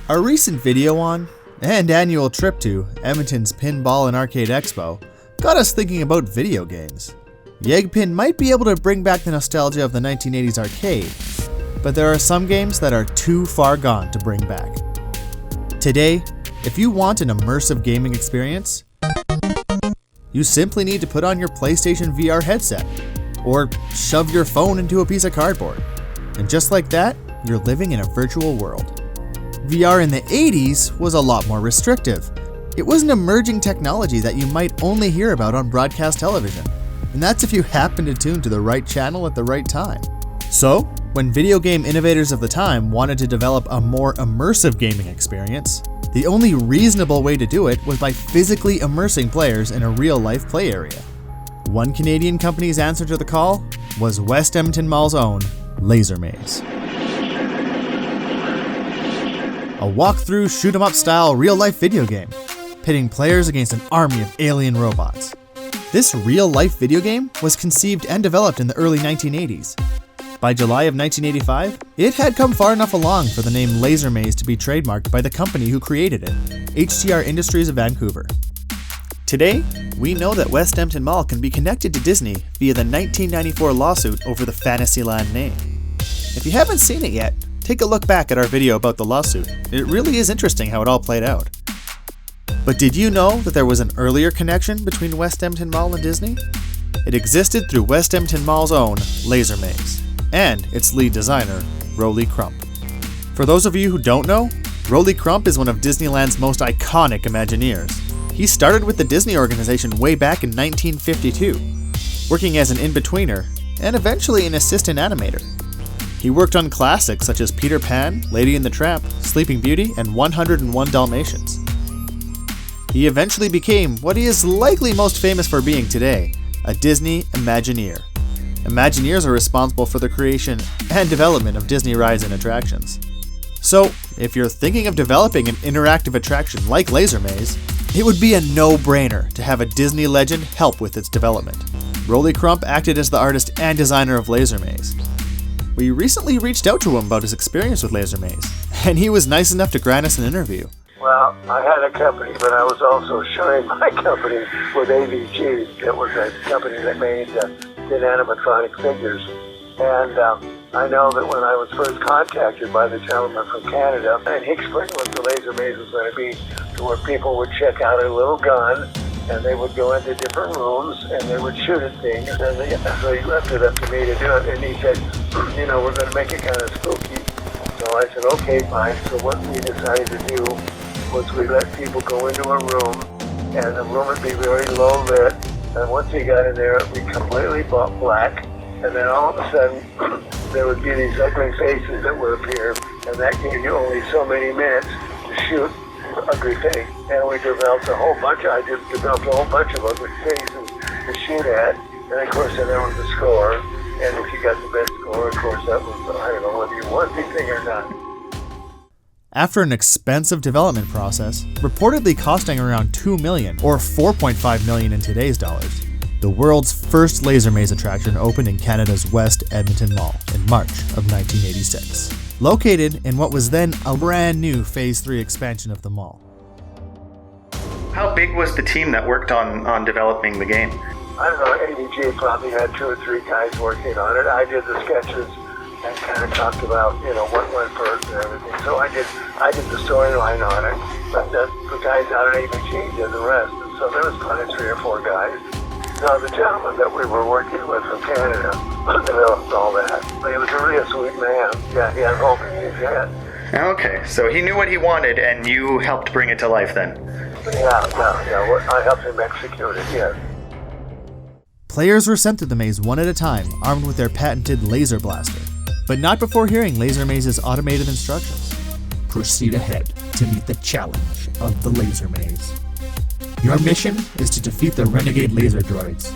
Our recent video on, and annual trip to, Edmonton's Pinball and Arcade Expo got us thinking about video games. Yegpin might be able to bring back the nostalgia of the 1980s arcade, but there are some games that are too far gone to bring back. Today, if you want an immersive gaming experience, you simply need to put on your PlayStation VR headset, or shove your phone into a piece of cardboard. And just like that, you're living in a virtual world. VR in the 80s was a lot more restrictive. It was an emerging technology that you might only hear about on broadcast television, and that's if you happen to tune to the right channel at the right time. So, when video game innovators of the time wanted to develop a more immersive gaming experience, the only reasonable way to do it was by physically immersing players in a real-life play area. One Canadian company's answer to the call was West Edmonton Mall's own Lazer Maze. A walk-through, shoot-'em-up style real-life video game, pitting players against an army of alien robots. This real-life video game was conceived and developed in the early 1980s. By July of 1985, it had come far enough along for the name Lazer Maze to be trademarked by the company who created it, HTR Industries of Vancouver. Today, we know that West Edmonton Mall can be connected to Disney via the 1994 lawsuit over the Fantasyland name. If you haven't seen it yet, take a look back at our video about the lawsuit. It really is interesting how it all played out. But did you know that there was an earlier connection between West Edmonton Mall and Disney? It existed through West Edmonton Mall's own Lazer Maze, and its lead designer, Rolly Crump. For those of you who don't know, Rolly Crump is one of Disneyland's most iconic Imagineers. He started with the Disney organization way back in 1952, working as an in-betweener, and eventually an assistant animator. He worked on classics such as Peter Pan, Lady and the Tramp, Sleeping Beauty, and 101 Dalmatians. He eventually became what he is likely most famous for being today, a Disney Imagineer. Imagineers are responsible for the creation and development of Disney rides and attractions. So, if you're thinking of developing an interactive attraction like Lazer Maze, it would be a no-brainer to have a Disney legend help with its development. Rolly Crump acted as the artist and designer of Lazer Maze. We recently reached out to him about his experience with Lazer Maze, and he was nice enough to grant us an interview. Well, I had a company, but I was also sharing my company with AVG. It was a company that made inanimatronic figures. And I know that when I was first contacted by the gentleman from Canada, and he explained what the Lazer Maze was going to be, to where people would check out a little gun, and they would go into different rooms, and they would shoot at things, and so he left it up to me to do it, and he said, you know, we're going to make it kind of spooky. So I said, okay, fine. So what we decided to do was we let people go into a room, and the room would be very low lit, and once they got in there, it would be completely black, and then all of a sudden, there would be these ugly faces that would appear, and that gave you only so many minutes to shoot ugly face. And we developed a whole bunch, I just developed a whole bunch of ugly faces to shoot at, and of course then there was a score, and if you got the best score, of course that was, I don't know whether you won anything or not. After an expensive development process, reportedly costing around $2 million, or $4.5 million in today's dollars, the world's first Lazer Maze attraction opened in Canada's West Edmonton Mall in March of 1986, located in what was then a brand new Phase 3 expansion of the mall. How big was the team that worked on developing the game? I don't know, ADG probably had 2 or 3 guys working on it. I did the sketches and kind of talked about, you know, what went first and everything. So I did the storyline on it, but the guys out at ABG did the rest. And so there was probably 3 or 4 guys. So the gentleman that we were working with from Canada developed all that. But he was a really sweet man. Yeah, he had hope in his head. Okay, so he knew what he wanted, and you helped bring it to life then? Yeah, I helped him execute it, yes. Players were sent through the maze one at a time, armed with their patented laser blaster, but not before hearing Lazer Maze's automated instructions. Proceed ahead to meet the challenge of the Lazer Maze. Your mission is to defeat the renegade laser droids.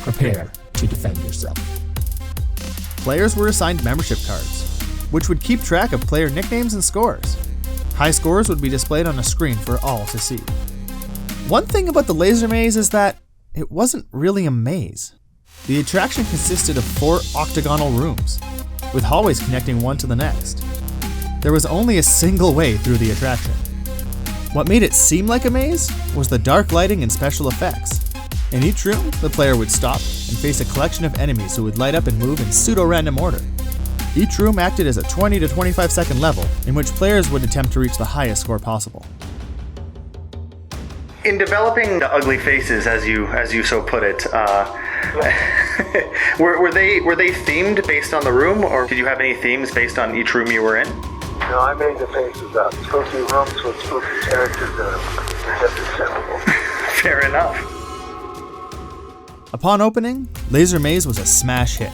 Prepare to defend yourself. players were assigned membership cards, which would keep track of player nicknames and scores. High scores would be displayed on a screen for all to see. One thing about the Lazer Maze is that it wasn't really a maze. The attraction consisted of 4 octagonal rooms, with hallways connecting one to the next. There was only a single way through the attraction. What made it seem like a maze was the dark lighting and special effects. In each room, the player would stop and face a collection of enemies who would light up and move in pseudo-random order. Each room acted as a 20 to 25 second level in which players would attempt to reach the highest score possible. In developing the ugly faces, as you so put it, were they themed based on the room, or did you have any themes based on each room you were in? No, I made the faces up. Spooky rooms with spooky characters in them. It's just acceptable. Fair enough. Upon opening, Lazer Maze was a smash hit.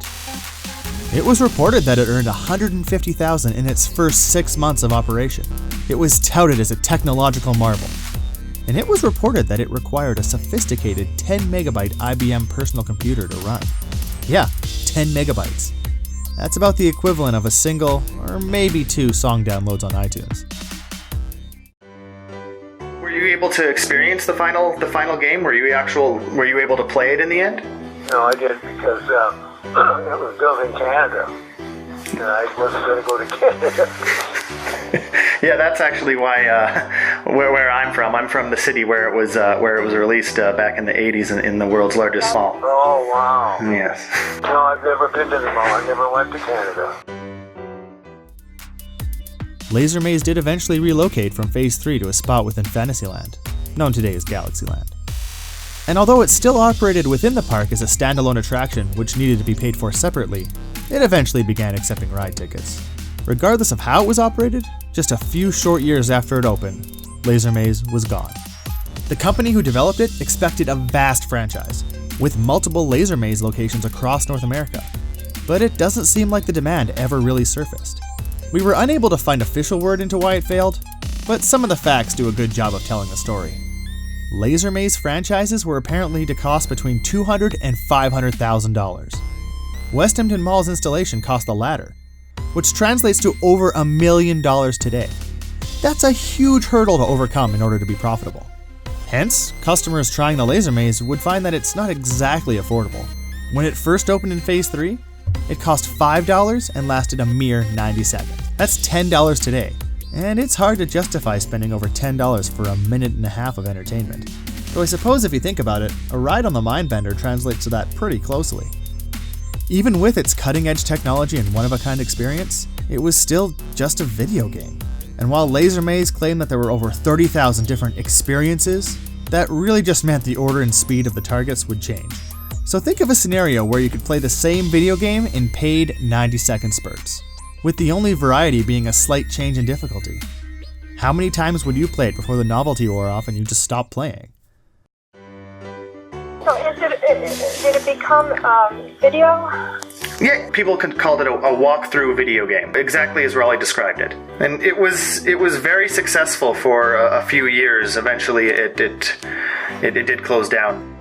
It was reported that it earned $150,000 in its first 6 months of operation. It was touted as a technological marvel. And it was reported that it required a sophisticated 10 megabyte IBM personal computer to run. Yeah, 10 megabytes. That's about the equivalent of a single, or maybe 2 song downloads on iTunes. Were you able to experience the final game? Were you able to play it in the end? No, I didn't because it was built in Canada. And I wasn't going to go to Canada. Yeah, that's actually why where I'm from. I'm from the city where it was released back in the 80s in the world's largest mall. Oh, wow. Yes. No, I've never been to the mall. I never went to Canada. Lazer Maze did eventually relocate from Phase 3 to a spot within Fantasyland, known today as Galaxyland. And although it still operated within the park as a standalone attraction which needed to be paid for separately, it eventually began accepting ride tickets. Regardless of how it was operated, just a few short years after it opened, Lazer Maze was gone. The company who developed it expected a vast franchise, with multiple Lazer Maze locations across North America, but it doesn't seem like the demand ever really surfaced. We were unable to find official word into why it failed, but some of the facts do a good job of telling the story. Lazer Maze franchises were apparently to cost between $200,000 and $500,000. West Edmonton Mall's installation cost the latter, which translates to over $1 million today. That's a huge hurdle to overcome in order to be profitable. Hence, customers trying the Lazer Maze would find that it's not exactly affordable. When it first opened in Phase 3, it cost $5 and lasted a mere 90 seconds. That's $10 today, and it's hard to justify spending over $10 for a minute and a half of entertainment. Though I suppose if you think about it, a ride on the Mindbender translates to that pretty closely. Even with its cutting-edge technology and one-of-a-kind experience, it was still just a video game. And while Lazer Maze claimed that there were over 30,000 different experiences, that really just meant the order and speed of the targets would change. So think of a scenario where you could play the same video game in paid 90-second spurts, with the only variety being a slight change in difficulty. How many times would you play it before the novelty wore off and you just stopped playing? So did it become video? Yeah, people called it a walkthrough video game, exactly as Rolly described it. And it was very successful for a few years. Eventually, it did close down.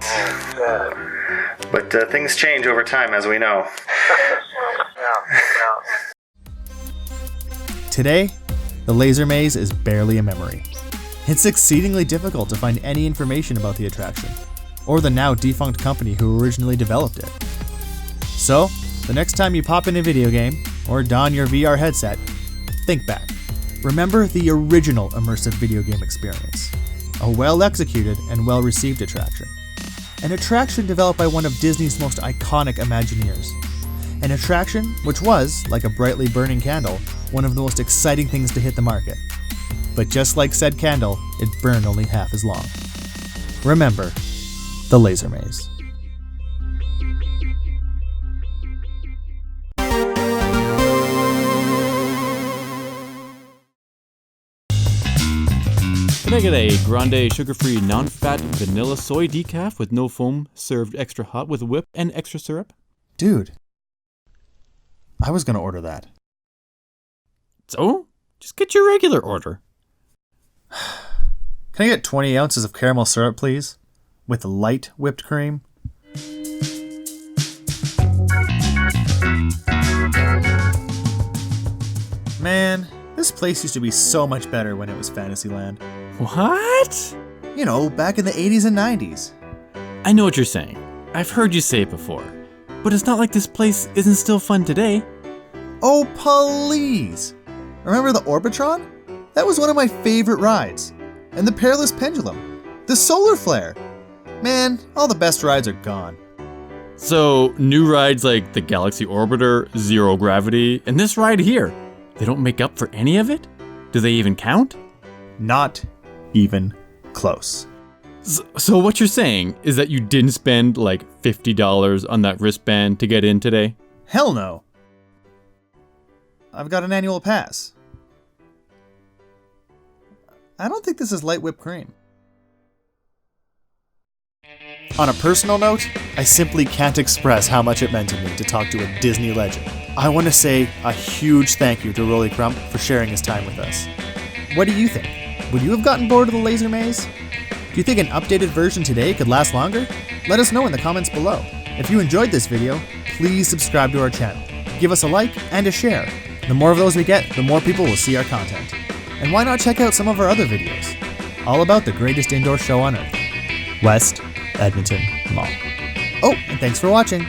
But things change over time, as we know. Today, the Lazer Maze is barely a memory. It's exceedingly difficult to find any information about the attraction, or the now defunct company who originally developed it. So, the next time you pop in a video game, or don your VR headset, think back. Remember the original immersive video game experience. A well-executed and well-received attraction. An attraction developed by one of Disney's most iconic Imagineers. An attraction which was, like a brightly burning candle, one of the most exciting things to hit the market. But just like said candle, it burned only half as long. Remember, the Lazer Maze. Can I get a grande sugar-free non-fat vanilla soy decaf with no foam, served extra hot with whip and extra syrup? Dude, I was gonna order that. So, just get your regular order. Can I get 20 ounces of caramel syrup, please? With light whipped cream? Man, this place used to be so much better when it was Fantasyland. What? You know, back in the 80s and 90s. I know what you're saying. I've heard you say it before. But it's not like this place isn't still fun today. Oh, please! Remember the Orbitron? That was one of my favorite rides. And the Perilous Pendulum. The Solar Flare. Man, all the best rides are gone. So, new rides like the Galaxy Orbiter, Zero Gravity, and this ride here, they don't make up for any of it? Do they even count? Not even close. So what you're saying is that you didn't spend like $50 on that wristband to get in today? Hell no. I've got an annual pass. I don't think this is light whipped cream. On a personal note, I simply can't express how much it meant to me to talk to a Disney legend. I want to say a huge thank you to Rolly Crump for sharing his time with us. What do you think? Would you have gotten bored of the Lazer Maze? Do you think an updated version today could last longer? Let us know in the comments below. If you enjoyed this video, please subscribe to our channel. Give us a like and a share. The more of those we get, the more people will see our content. And why not check out some of our other videos? All about the greatest indoor show on earth. West Edmonton Mall. Oh, and thanks for watching.